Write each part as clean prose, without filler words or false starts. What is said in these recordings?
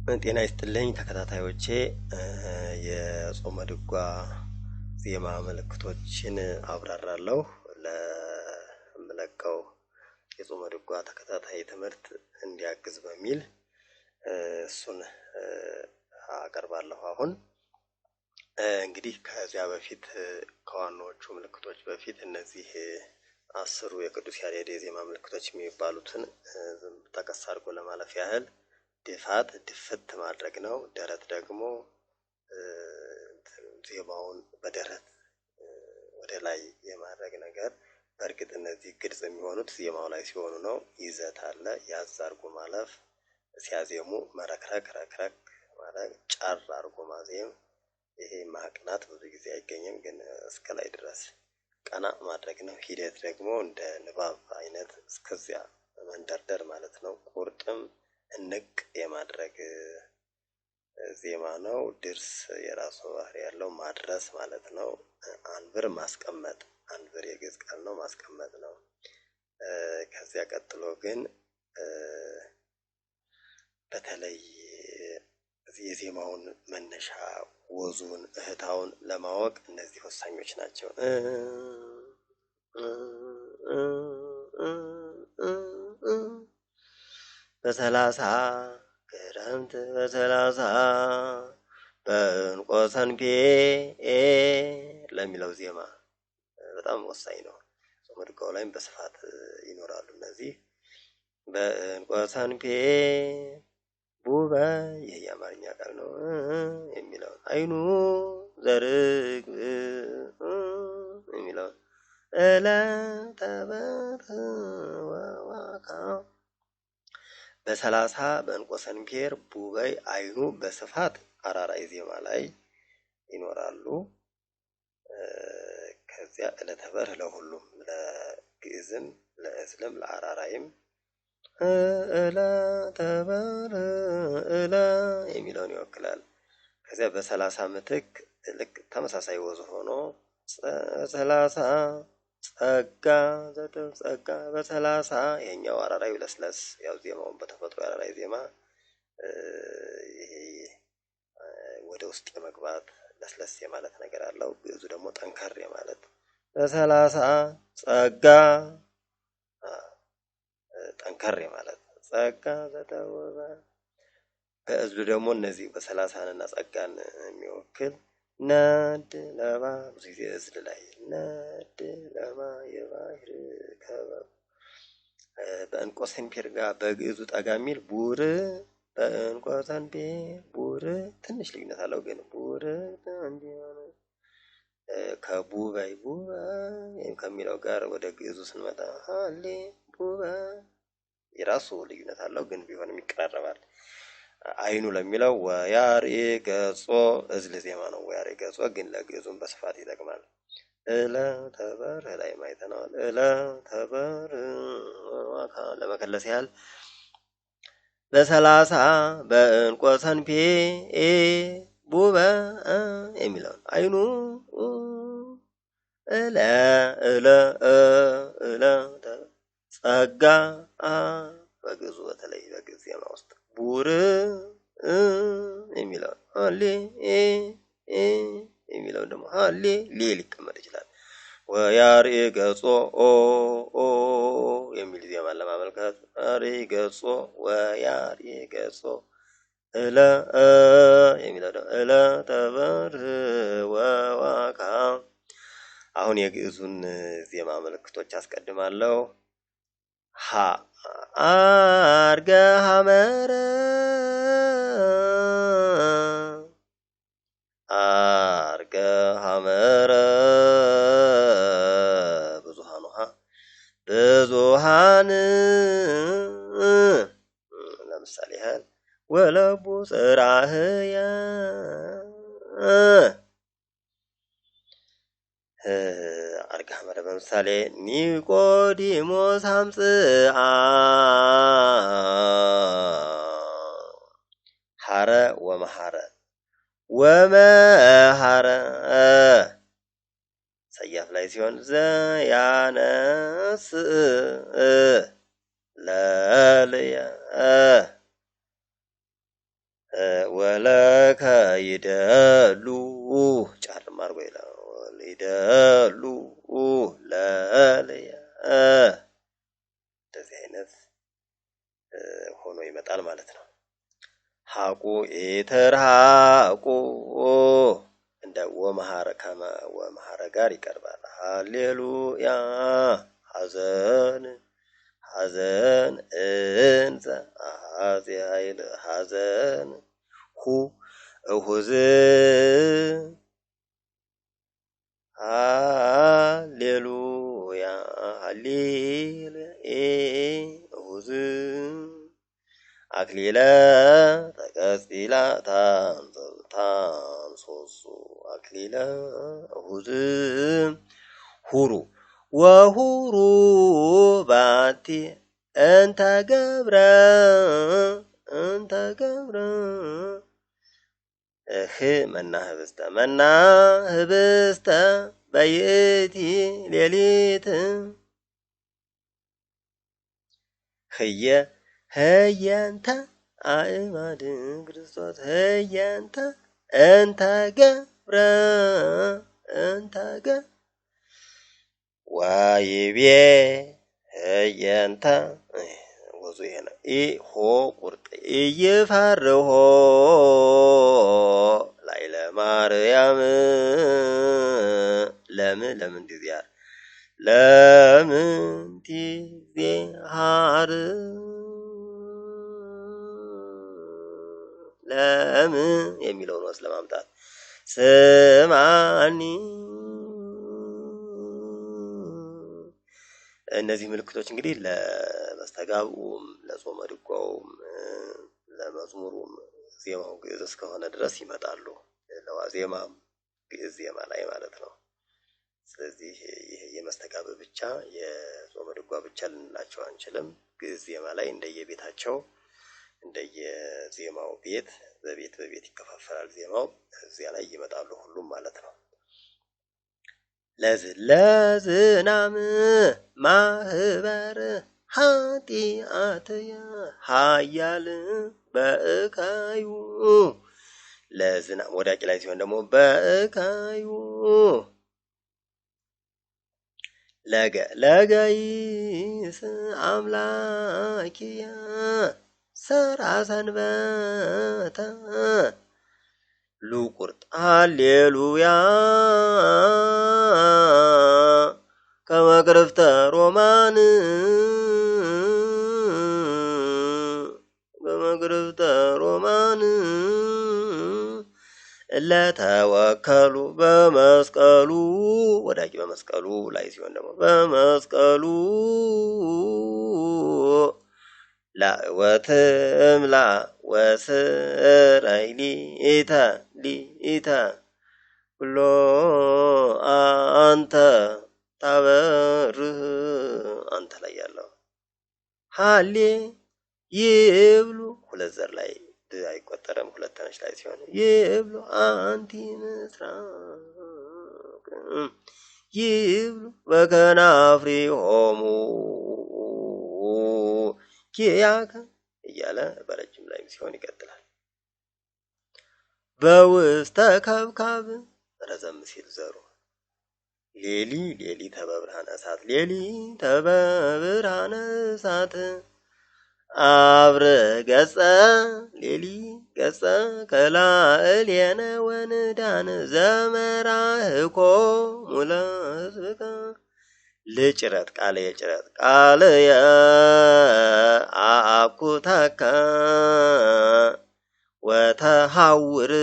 ጤና ይስጥልኝ ተከታታዮቼ የጾመ ድጓ ዜማ ምልክቶችን አብራራለሁ። ለምለቀው የጾመ ድጓ ተከታታይ ትምህርት እንዲያግዝ በሚል እሱን አቀርባለሁ። አሁን እንግዲህ ከዚያ በፊት ከዋናዎቹ ምልክቶች በፊት እነዚህ 10 የቅዱስ ያሬድ የዜማ ምልክቶች የሚባሉትን ጠቀስ አድርጎ ለማለፍ ያህል ድፋት ድፍት ማድረግ ነው። ደረት ደግሞ ዜማውን በደረት ወደ ላይ የማድረግ ነገር። በእርግጥ እነዚህ ግልጽ የሚሆኑት ዜማው ላይ ሲሆኑ ነው። ይዘት አለ፣ ያዝ አድርጎ ማለፍ፣ ሲያዜሙ መረክረክ ረክረክ ማለት፣ ጫር አድርጎ ማዜም። ይሄ ማቅናት ብዙ ጊዜ አይገኝም፣ ግን እስከ ላይ ድረስ ቀና ማድረግ ነው። ሂደት ደግሞ እንደ ንባብ አይነት እስከዚያ መንደርደር ማለት ነው። ቁርጥም እንቅ የማድረግ ዜማ ነው። ድርስ የራሱ ባህሪ ያለው ማድረስ ማለት ነው። አንብር ማስቀመጥ፣ አንብር የግዕዝ ቃል ነው፣ ማስቀመጥ ነው። ከዚያ ቀጥሎ ግን በተለይ የዜማውን መነሻ ወዙን እህታውን ለማወቅ እነዚህ ወሳኞች ናቸው። በሰላሳ ክረምት በሰላሳ በእንቆ ሰንፔ ለሚለው ዜማ በጣም ወሳኝ ነው። ጾመ ድጓው ላይም በስፋት ይኖራሉ እነዚህ። በእንቆ ሰንፔ ቡበ ይህ የአማርኛ ቃል ነው የሚለውን አይኑ ዘርግ የሚለውን እለተበር ወዋካ በሰላሳ በእንቆ ሰንፔር ቡበይ አይኑ በስፋት አራራይ ዜማ ላይ ይኖራሉ። ከዚያ እለተበር ለሁሉም ለግዕዝም ለእዝልም ለአራራይም እለተበር እለ የሚለውን ይወክላል። ከዚያ በሰላሳ ምትክ ልክ ተመሳሳይ ወዝ ሆኖ ሰላሳ ጸጋ ዘጠኝ ጸጋ በሰላሳ ይሄኛው አራራዩ ለስለስ ያው ዜማውን በተፈጥሮ አራራይ ዜማ ይሄ ወደ ውስጥ የመግባት ለስለስ የማለት ነገር አለው። ግዕዙ ደግሞ ጠንከር የማለት በሰላሳ ጸጋ ጠንከር የማለት ጸጋ ዘተወበ። በእዝሉ ደግሞ እነዚህ በሰላሳንና ጸጋን የሚወክል ነድ ለባ ብዙ ጊዜ እዝል ላይ ነድ ለባ የባህር ከበብ። በእንቆ ሰንፔር ጋር በግዕዙ ጠጋ የሚል ቡር በእንቆ ሰንፔር ቡር ትንሽ ልዩነት አለው፣ ግን ቡር እንዲሆነ ከቡበይ ቡበ ከሚለው ጋር ወደ ግዕዙ ስንመጣ ሀሌ ቡበ የራሱ ልዩነት አለው፣ ግን ቢሆንም ይቀራረባል። አይኑ ለሚለው ወያርኤ ገጾ እዝል ዜማ ነው። ወያርኤ ገጾ ግን ለግዕዙም በስፋት ይጠቅማል። እለተበር ላይ ማይተናል። እለተበር ዋካ ለመከለስ ያህል በሰላሳ በእንቆ ሰንፔ ቡበ የሚለውን አይኑ እለ እለ እለ ጸጋ በግዕዙ በተለይ በግዕዝ ዜማ ውስጥ ቡር የሚለው ሀሌ የሚለው ደግሞ ሀሌ ሌ ሊቀመጥ ይችላል። ወያርኤ ገጾ ኦ የሚል ዜማን ለማመልከት ያርኤ ገጾ ወያርኤ ገጾ እለ የሚለው ደግሞ እለ ተበር ወዋካ። አሁን የግዕዙን ዜማ ምልክቶች አስቀድማለሁ። ሀ አርገ ሐመረ አርገ ሐመረ ብዙሃኑ ሀ ብዙሃን ለምሳሌ ያህል ወለቡ ጽራህየ አርገ ሐመረ በምሳሌ ኒቆዲሞስ አምጽአ ሐረ ወመሐረ ወመሐረ ሰያፍ ላይ ሲሆን ዘያነስ ለልየ ወለከ ይደሉ ጫርም አድርጎ ይላል ይደሉ ለልየ እንደዚህ አይነት ሆኖ ይመጣል ማለት ነው። ሐቁ ኢተርሐቁ እንደ ወመሐረ ጋር ይቀርባል። ሃሌሉያ ሐዘን ሐዘን እንዘ አሐዜ ኃይል ሐዘን እሁዝ ሃሌሉያ ሃሌሉያ እሁዝ አክሊለ ተቀጽላ ታንሶሱ አክሊለ እሁዝ ሁሩ ወሁሩ ባቲ እንተ ገብረ መና ህብስተ በይእቲ ሌሊት ህየንተ አእማድ ክርስቶስ ህየንተ እንተ ገብረ ዋይቤ ህየንተ ወዙ ይሄነ ሆ ቁርጥ ይፈርሆ ላይለ ማርያም ለምን ዲዚያር ለምን ዲዚያር ለምን የሚለውን ወስ ለማምጣት ስማኒ እነዚህ ምልክቶች እንግዲህ ለመስተጋብኡም ለጾመ ድጓውም ለመዝሙሩም ዜማው ግዕዝ እስከሆነ ድረስ ይመጣሉ። ለዋዜማም ግዕዝ ዜማ ላይ ማለት ነው። ስለዚህ ይሄ የመስተጋብ ብቻ የጾመ ድጓ ብቻ ልንላቸው አንችልም። ግዕዝ ዜማ ላይ እንደየቤታቸው እንደየዜማው ቤት በቤት ይከፋፈላል ዜማው እዚያ ላይ ይመጣሉ ሁሉም ማለት ነው። ለዝናም ማህበር ኃጢአትየ ኃያል በእካዩ ለዝናም ወዳቂ ላይ ሲሆን ደግሞ በእካዩ ለገይስ አምላኪየ ሰራ ሰንበተ ሉቁርጥ ሃሌሉያ ከመቅረፍተ ሮማን ለተወከሉ በመስቀሉ ወዳቂ በመስቀሉ ላይ ሲሆን ደግሞ በመስቀሉ ወትምላ ወስረይ ሊተ ኩሎ አንተ ታበርህ አንተ ላይ ያለው ሃሌ ይብሉ ሁለት ዘር ላይ አይቆጠረም ሁለተኛሽ ላይ ሲሆን ይብሉ አንቲ ምስራቅ ይብሉ በከናፍሪሆሙ ኪያከ እያለ በረጅም ላይ ሲሆን ይቀጥላል። በውስተ ከብካብ ረዘም ሲል ዘሩ ሌሊ ተበብርሃነ እሳት ሌሊ ተበብርሃነ እሳት አብረ ገጸ ሌሊ ገጸ ከላእልየነ ወንዳን ዘመራህኮ ሙለ ህዝብከ ልጭረት ቃለ የጭረት ቃለ የአኩተከ ወተሐውር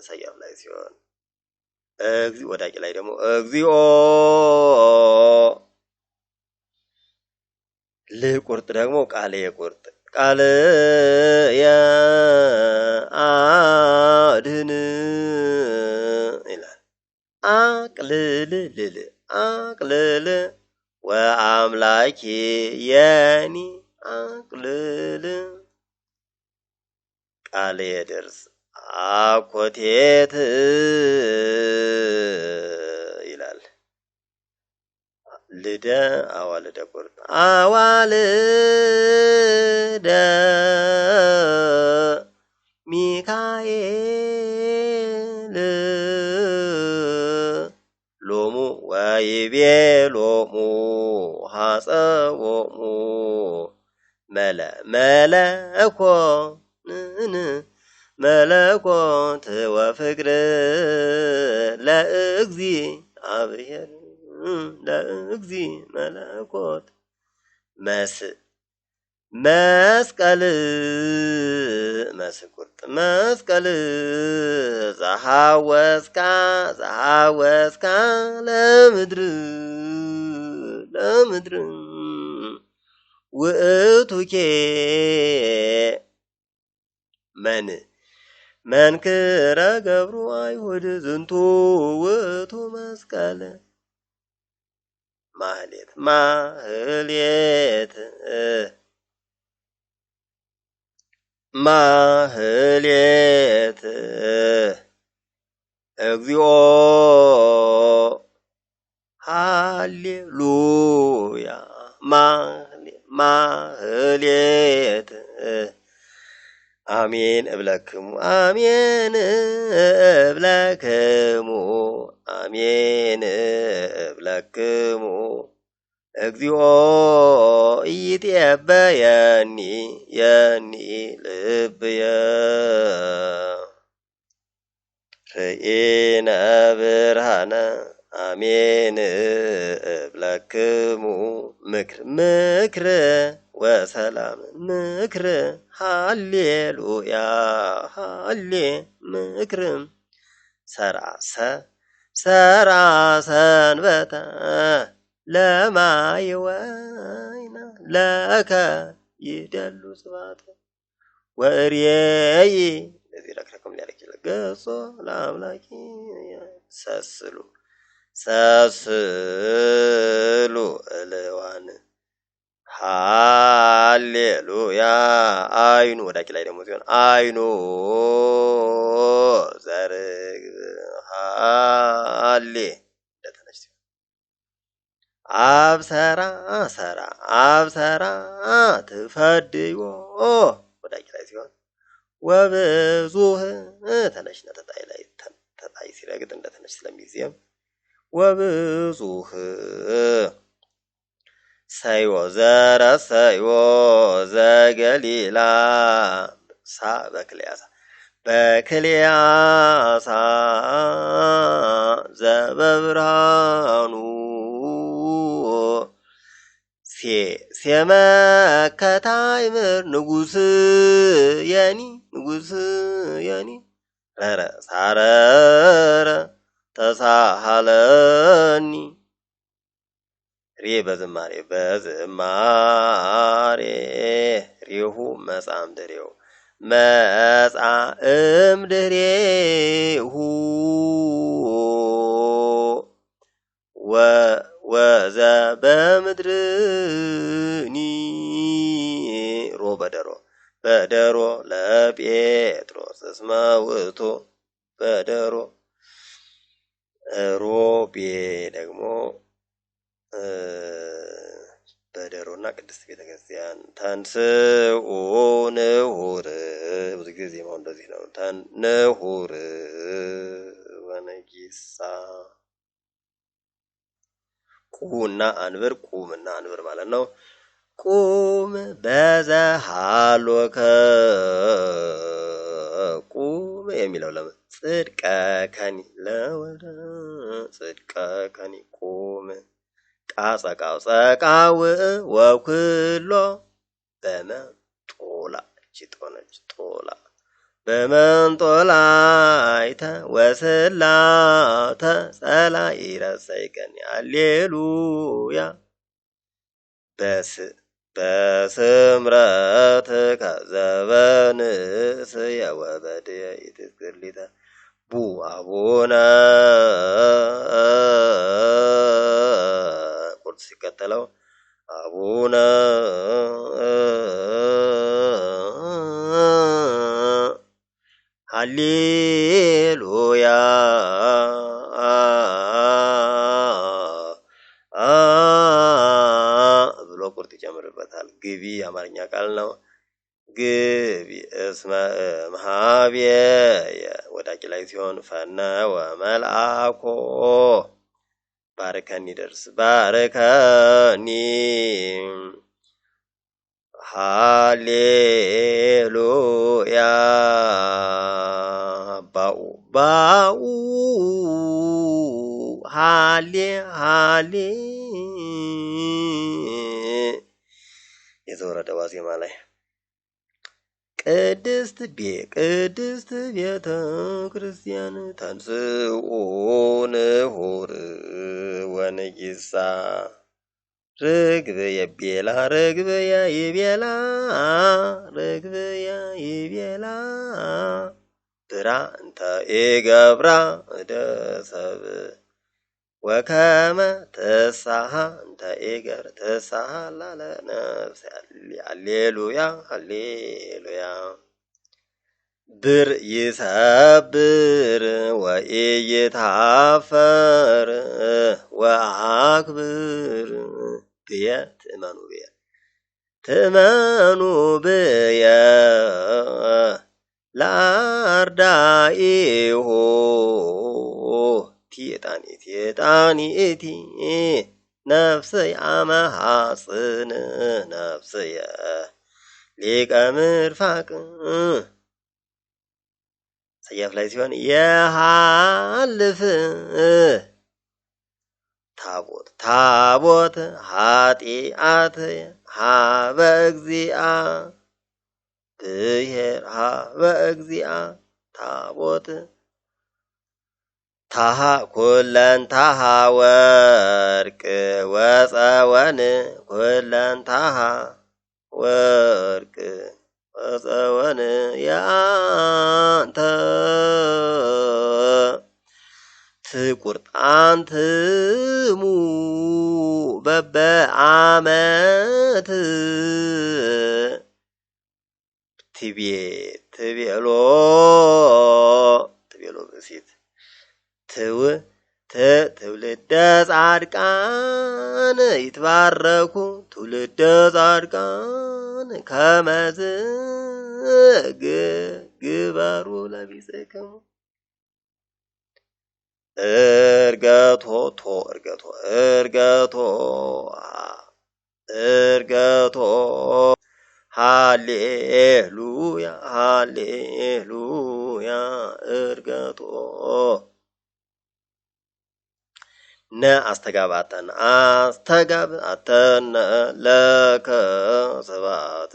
ሰያፍ ላይ ሲሆን ወዳቂ ላይ ደግሞ እግዚኦ ልቁርጥ ደግሞ ቃለ የቁርጥ ቃለ የአድህን ይላል። አቅልል ወአምላኬ የኒ አቅልል ቃለ የደርስ አኮቴት ይላል። ልደ አዋልደ ቁርጥ አዋልደ ሚካኤል ሎሙ ወይቤ ሎሙ ሐጸቦሙ መለኮት ወፍቅር ለእግዚአብሔር መለኮት መስቀል መስቀል ዘሐወስካ ለምድር ውእቱኬ መንክረ ገብሩ አይሁድ ዝንቱ ውእቱ መስቀል ማህሌት እግዚኦ ሃሌሉያ ማህሌት አሜን እብለክሙ እግዚኦ ኢትየበየኒ ልብየ ርኢነ ብርሃነ አሜን እብለክሙ ምክር ወሰላም ሃሌሉያ ምክር ሰራ ሰንበተ ለማይወይና ለከ ይደሉ ስብሐት ወእርየይ ለዚህ ረክረከም ሊያደርግ ይችላል ገጾ ለአምላኪ ሰስሉ እልዋን ሃሌሉያ አይኑ ወዳቂ ላይ ደግሞ ሲሆን አይኑ ዘርግብ ሃሌ እንደተነሽ ሲሆን አብሰራ ትፈድዮ ወዳቂ ላይ ሲሆን ወብዙህ ተነሽና ተጣይ ላይ ተጣይ ሲረግጥ እንደተነሽ ስለሚዜም ወብዙህ ሰዮ ዘገሊላ በክልያሳ ዘበብርሃኑ ሴመከታይምር ንጉስ የኒ ሳረረ ተሳሃለኒ በዝማሬ ሪሁ መጻም ድሬሁ ወዘ በምድርኒ በደሮ ለጴጥሮስ እስመ ውእቱ በደሮ ሮቤ ደግሞ በደሮና ቅድስት ቤተክርስቲያን ተንስኡ ንሁር ብዙ ጊዜ ማለት እንደዚህ ነው። ንሁር ወነጊሳ ቁምና አንብር ማለት ነው። ቁም በዘሃሎከ ቁም የሚለው ለምን ጽድቀ ከኒ ለወደ ጽድቀ ከኒ ቁም ጸቃው ወኩሎ በመንጦላ ጭጦነች ጦላ በመንጦላ አይተ ወስላተ ጸላይ ረሰይከኒ ሃሌሉያ በስምረት ከዘበንስ የወበድ ይትግርሊተ ቡ አቡነ ቁርጥ ሲከተለው አቡነ ሃሌሉያ ብሎ ቁርጥ ይጨምርበታል። ግቢ አማርኛ ቃል ነው። ግቢ እስመ ወእምሃብየ ወዳቂ ላይ ሲሆን ፈነ ወመልአኮ ባርከኒ ደርስ ባርከኒ ሃሌሉያ ባኡ ባኡ ሃሌ ሃሌ የተወረደ ዋዜማ ላይ ቅድስት ቤተ ክርስቲያን ተንሥኡ ንሁር ወንጊሳ ርግብየ ቤላ ርግብየ ይቤላ ብራ እንተ ኢገብራ እደ ሰብእ ወከመ ተሳሃ እንተ ኢገር ተሳሃ ላለ ነፍስ ሃሌሉያ ሃሌሉያ ብር ይሰብር ወኢይትሃፈር ወአክብር ብየ ትእመኑ ብየ ላርዳኢሁ ቲጣኒቲ ነፍስየ አመሐጽን ነፍስየ ሊቀ ምርፋቅ ሰያፍ ላይ ሲሆን የሃልፍ ታቦት ኃጢአት ሀበ እግዚአ ብሔር ሀበ እግዚአ ታቦት ታሃ ኩለንታሃ ወርቅ ወፀወን ኩለንታሃ ወርቅ ወፀወን ያንተ ትቁርጣንትሙ በበአመት ትቤሎ ብሲት ትውልደ ጻድቃን ይትባረኩ ትውልደ ጻድቃን ከመዝ ግበሩ ለቢጽክሙ እርገቶ ሃሌሉያ ሃሌሉያ እርገቶ ነ አስተጋባተን ለከ ስብሐት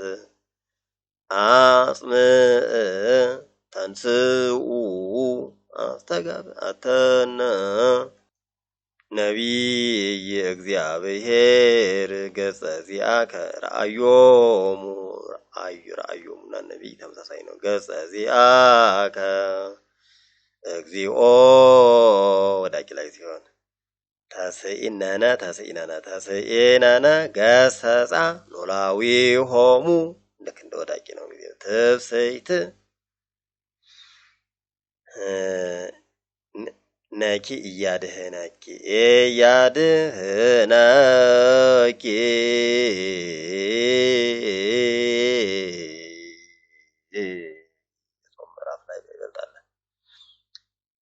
አጽምዕ ተንሥኡ አስተጋባተን ነቢይ እግዚአብሔር ገጸ ዚአከ ረአዮሙና ነቢይ ተመሳሳይ ነው። ገጸ ዚአከ እግዚኦ ወዳቂ ላይ ሲሆን ተስኢነነ ገሰጻ ኖላዊሆሙ ልክ እንደ ወዳቂ ነው። ትፍስሕት ነኪ እያድህነኪ ምዕራፍ ላይ ይበልጣል።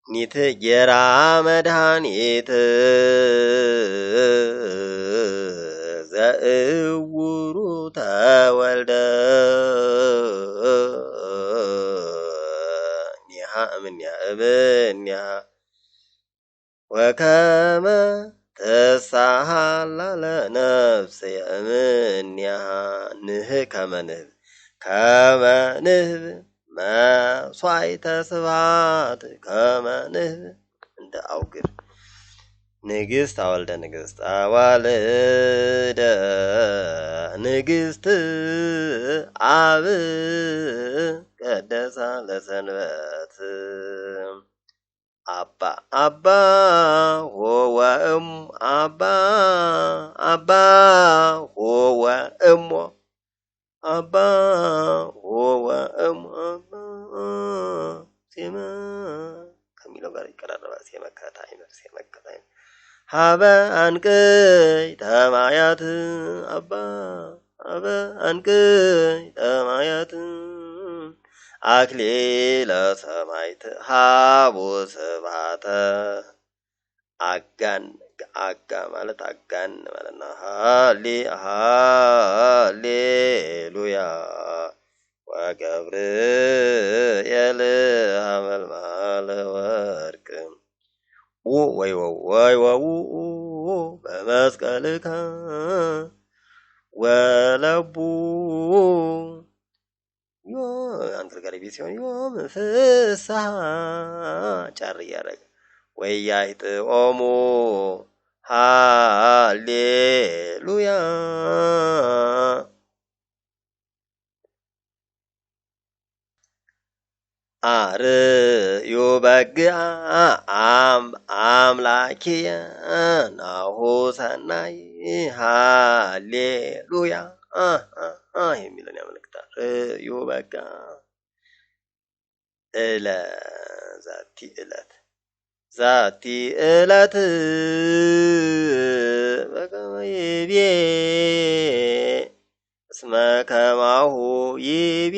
ኒት ጌራ መድኃኒት ዘእውሩ ተወልደ ኒሃ እምኔሃ ወከመ ተሳሃላ ለነፍስየ እምኔሃ ንህ ከመ ንህብ መስዋዕተ ስብሐት ከመ ንህብ እንደ አውግር ንግሥት አወልደ ንግሥት አዋልደ ንግሥት አብ ቀደሳ ለሰንበት አባ ሆወእም አባ ሆወእሞ አባ ሆወእሞ ሴመ ከሚለው ጋር ይቀራረባል። ሴመከታይ ሀበ አንቅይ ተማያት አባ አንቅይ ተማያት አክሊለ ሰማዕት ሀቦ ስብሐተ አጋን አጋ ማለት አጋን ማለት ነው። ሃሌሉያ ወገብርኤል ሀመልማለ ወርቅ ወይ በመስቀልከ ወለቡ አንተ ጋር ቤት ሲሆን ዮም ፍስሐ ጫር እያደረገ ወያይጥኦሙ ሃሌሉያ አርዩ በግአ አምላኪየ ናሁ ሰናይ ሃሌሉያ የሚለን ያመለክታል። ርዩ በጋ ዛቲ ዕለት በከመ ይቤ እስመ ከማሁ ይቤ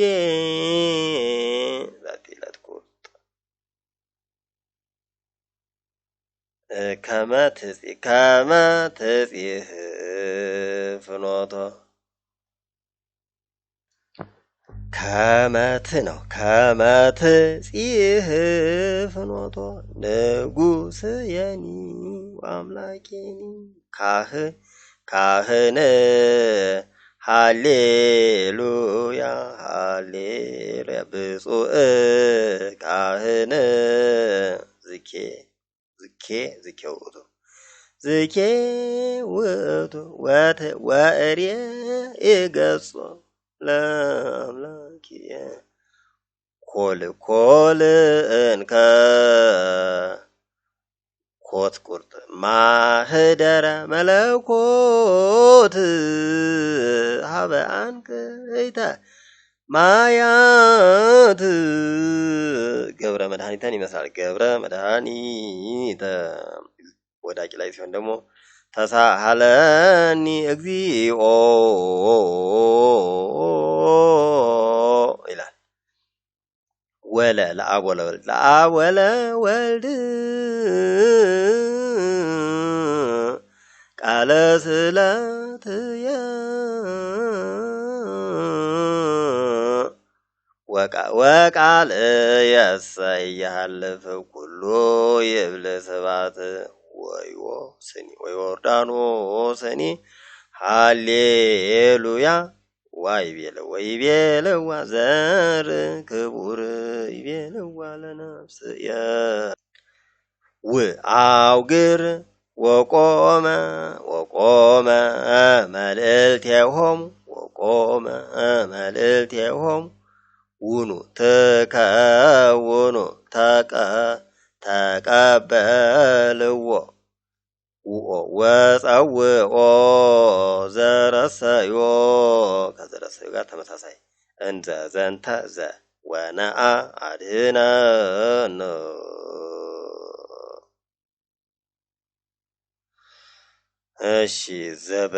ዛቲ ዕለት ቁርጥ ከመ ትጽሕ ፍኖቶ ከመት ነው። ከመትጽሕ ፍኖቶ ንጉሥየኒ ወአምላኬኒ ካህን ሃሌሉያ ሃሌሉያ ብፁዕ ካህን ዝኬ ውእቱ ወእርየ ይገጾ ለአምላኪየ ኮል እንከ ኮት ቁርጥ ማህደረ መለኮት ሀበ አንቅዕተ ማያት ገብረ መድኃኒተን ይመስላል። ገብረ መድኃኒተ ወዳቂ ላይ ሲሆን ደግሞ ተሳሃለኒ እግዚኦ ይላል። ወለ ለአብ ወለወልድ ቃለ ስእለትየ ወቃል የሰያልፍ ኩሉ ይብል ስባት ወዮርዳኖስኒ ሃሌሉያ ወይቤለዋ ዘር ክቡር ይቤለዋ ለነፍስየ አውግር ወቆመ መልእልቴሆሙ ውኑ ትከውኑ ተቀበልዎ ወፀውኦ ዘረሰዮ ከዘረሰዮ ጋር ተመሳሳይ እንዘ ዘንተ ዘ ወነአ አድኅነነ እሺ ዘበ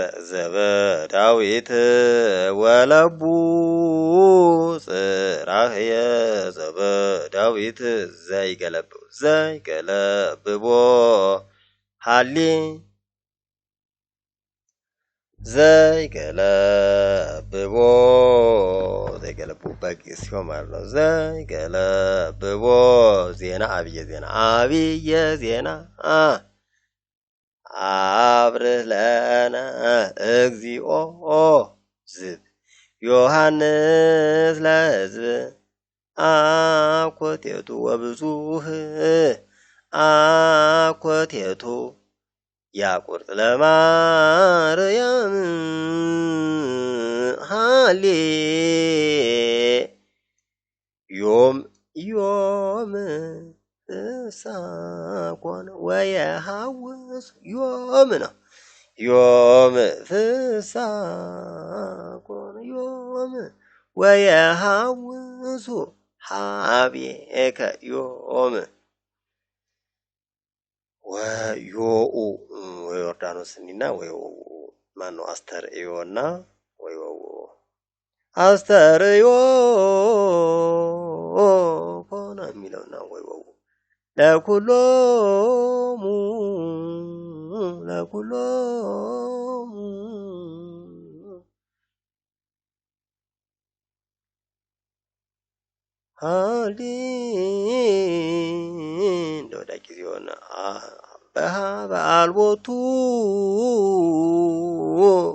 ዳዊት ወለቡ ጽራህየ ዘበ ዳዊት ዘይገለብቦ ሃሊ ዘይገለብቦ በግስ ሲሆን ማለት ነው። ዘይገለብቦ ዜና አብየ ዜና አብርህ ለነ እግዚኦ ዝብ ዮሐንስ ለሕዝብ አኮቴቱ ወብዙህ አኮቴቱ ያቁርጥ ለማርያም ሃሌ ዮም ፍሳኮነ ወየሐውስ ዮም ነው። ዮም ፍሳኮነ ዮም ወየሐውሱ ሀቤከ ዮም ወዮኡ ወዮርዳኖስኒና ወዮ ማነው አስተርእዮና ወዮ አስተርእዮ ወይ ወው ለኩሎሙ ለኩሎሙ ሃሊ እንደወዳቂ ሲሆን በአልቦቱ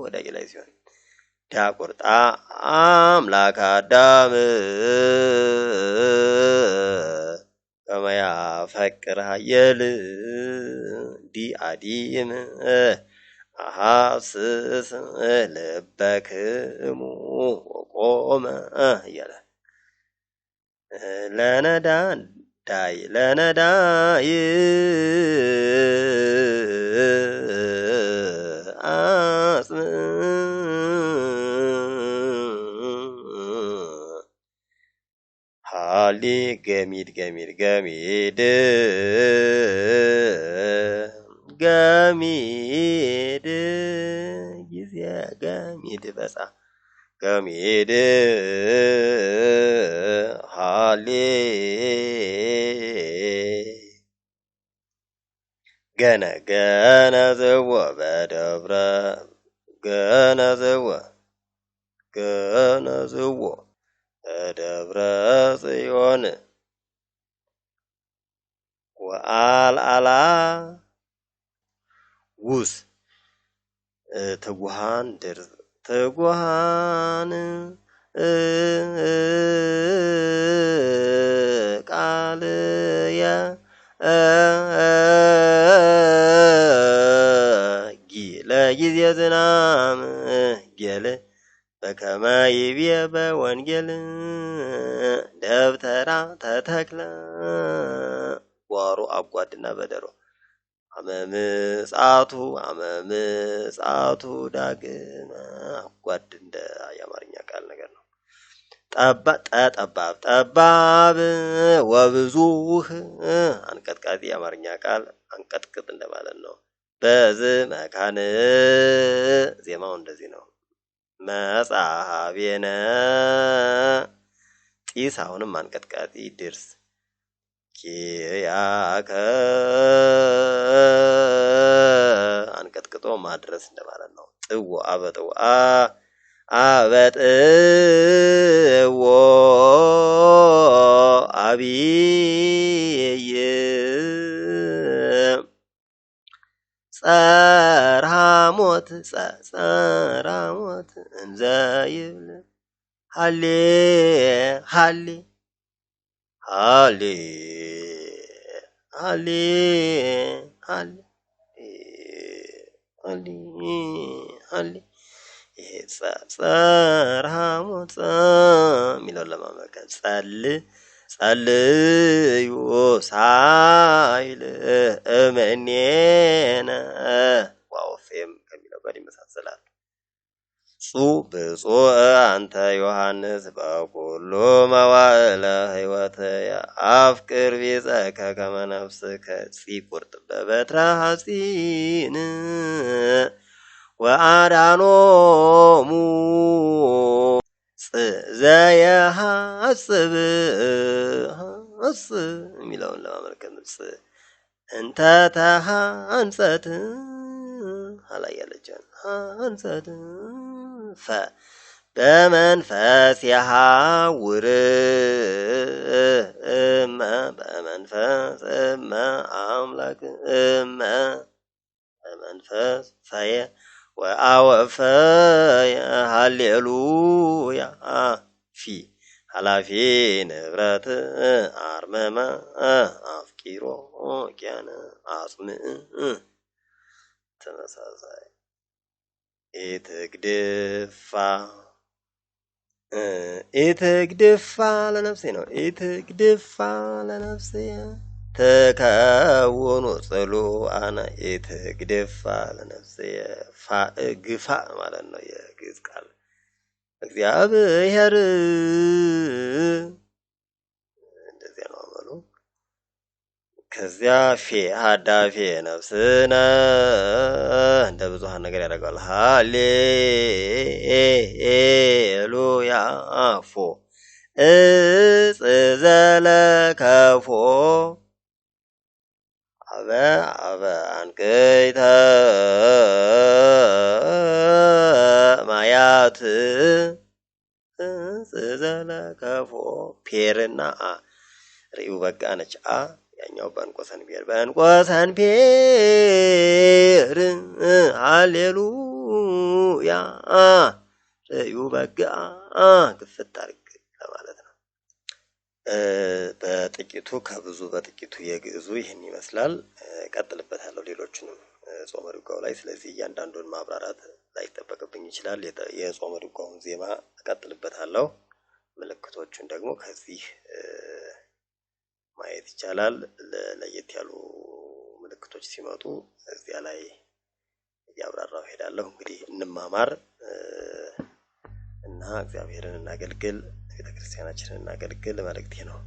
ወዳቂ ላይ ሲሆን ዳቁርጣ አምላክ አዳም ከመያ ፈቅር ሀየል ዲአዲም አሐስስ ልበክሙ ወቆመ እያለ ለነዳን ዳይ ለነዳይ አጽም ሃሊ ገሚድ ገሚድ ገሚድ ገሚድ ጊዜ ገሚድ በጻ ገሚድ ሃሊ ገነ ገነ ዘወ በደብረ ገነ ዘወ ገነ ዘወ ደብረ ጽዮን ወአልዓላ ውስ ትጉሃን ድር ትጉሃን ቃልየ ለጊዜ ዝናም ጌል በከመ ይቤ በወንጌል ደብተራ ተተክለ ጓሮ አጓድና በደሮ አመምጻቱ ዳግመ አጓድ እንደ የአማርኛ ቃል ነገር ነው። ጠባብ ጠባብ ወብዙህ አንቀጥቃጢ የአማርኛ ቃል አንቀጥቅጥ እንደማለት ነው። በዝ መካን ዜማው እንደዚህ ነው። መጽሐቤነ ጢስ አሁንም አንቀጥቃጢ ድርስ ኪያከ አንቀጥቅጦ ማድረስ እንደማለት ነው። ጥዎ አበጥዎ አበጥዎ አብይ ጸርሃ ሞት ጸርሃ ሞት እንዘ ይብል ሃሌ ሃሌ ሃሌ ሃሌ ሃሌ ሃሌ ሃሌ ይሄ ጸርሃ ሞት የሚለውን ለማመልከት ጸልዩ ሳይል እምኔነ ዋውፌም ከሚለው ጋር ይመሳሰላል። ብፁዕ አንተ ዮሐንስ በኩሉ መዋዕለ ሕይወትየ አፍቅር ቢጸከ ከመ ነፍስከ ጺቁርጥ በበትረ ሐጺን ወአዳኖሙ ዘየሐጽብ የሚለውን ለማመልከት እንተ ተሐንጸት ሀላይ ያለችን ሐንጸት ፈ በመንፈስ የሐውር በመንፈስ አምላክ በመንፈስ ፈየ ወአወፈየ ሃሌሉያ ፊ ኃላፊ ንብረት አርመመ አፍቂሮ ኪያነ አጽምዕ ተመሳሳይ ኢትግድፋ ለነፍሴ ነው። ኢትግድፋ ለነፍሴ ተከውኑ ጽሉአነ ኢትግድፋ ለነፍሴ ግፋ ማለት ነው የግዕዝ ቃል እግዚአብሔር እንደዚያ ነው አመሉ። ከዚያ ፌ ሀዳፌ ነፍስነ እንደ ብዙሃን ነገር ያደርጋል። ሃሌሉያ ፎ ዘለከፎ አበ አንቅይተ ማያት ዘለከፎ ፔርና አ ሪኡ በጋ ነች አ ያኛው በእንቆሰን ፔር ሃሌሉያ ሪኡ በጋ ክፍት አድርግ ለማለት ነው። በጥቂቱ ከብዙ በጥቂቱ የግዕዙ ይህን ይመስላል። ቀጥልበታለሁ ሌሎችንም ጾመ ድጓው ላይ። ስለዚህ እያንዳንዱን ማብራራት ላይጠበቅብኝ ይችላል። የጾመ ድጓውን ዜማ እቀጥልበታለሁ። ምልክቶቹን ደግሞ ከዚህ ማየት ይቻላል። ለየት ያሉ ምልክቶች ሲመጡ እዚያ ላይ እያብራራሁ ሄዳለሁ። እንግዲህ እንማማር እና እግዚአብሔርን እናገልግል፣ ቤተክርስቲያናችንን እናገልግል መልእክቴ ነው።